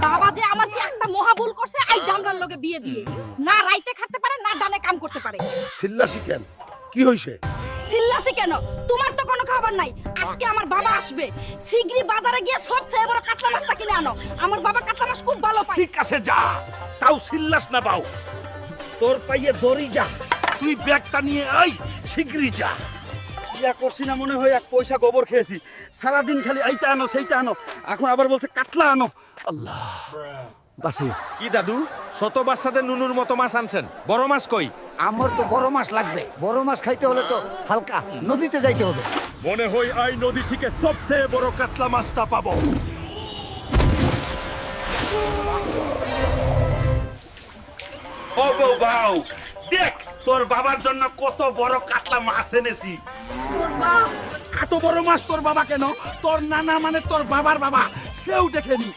বাবা যে আমার কি একটা মহা ভুল করছে আই ডামরার লগে বিয়ে দিয়ে না রাইতে খাতে পারে না ডানে কাম করতে পারে। চিল্লাসি কেন, কি হইছে? চিল্লাছি কেন? তোমার তো কোনো খবর নাই। আজকে আমার বাবা আসবে, শিগগিরই বাজারে গিয়ে সবচেয়ে বড় কাতলা মাছটা কিনে আনো। আমার বাবা কাতলা মাছ খুব ভালো পায়। ঠিক আছে যা, তাও চিল্লাস না বাউ। তোর পাইয়ে দড়ি যা, তুই ব্যাগটা নিয়ে আই, শিগগিরই যা। ইয়া করছি না মনে হয়, এক পয়সা গোবর খেয়েছি। সারাদিন খালি এইটা আনো সেইটা আনো, এখন আবার বলছে কাতলা আনো। আল্লাহ বাসি। কি দাদু, শত বাচ্চাদের নুনুর মতো মাছ আনছেন, বড় মাছ কই? আমার তো বড় মাছ লাগবে, বড় মাছ খাইতে হলে তো হালকা নদীতে যাইতে হবে। মনে হয় এই নদী থেকে সবচেয়ে বড় কাতলা মাছটা পাবো। ও বউ বাউ, দেখ তোর বাবার জন্য কত বড় কাতলা মাছ এনেছি। এত বড় মাছ তোর বাবা কেন? তোর নানা মানে তোর বাবার বাবা, সেও দেখেনি।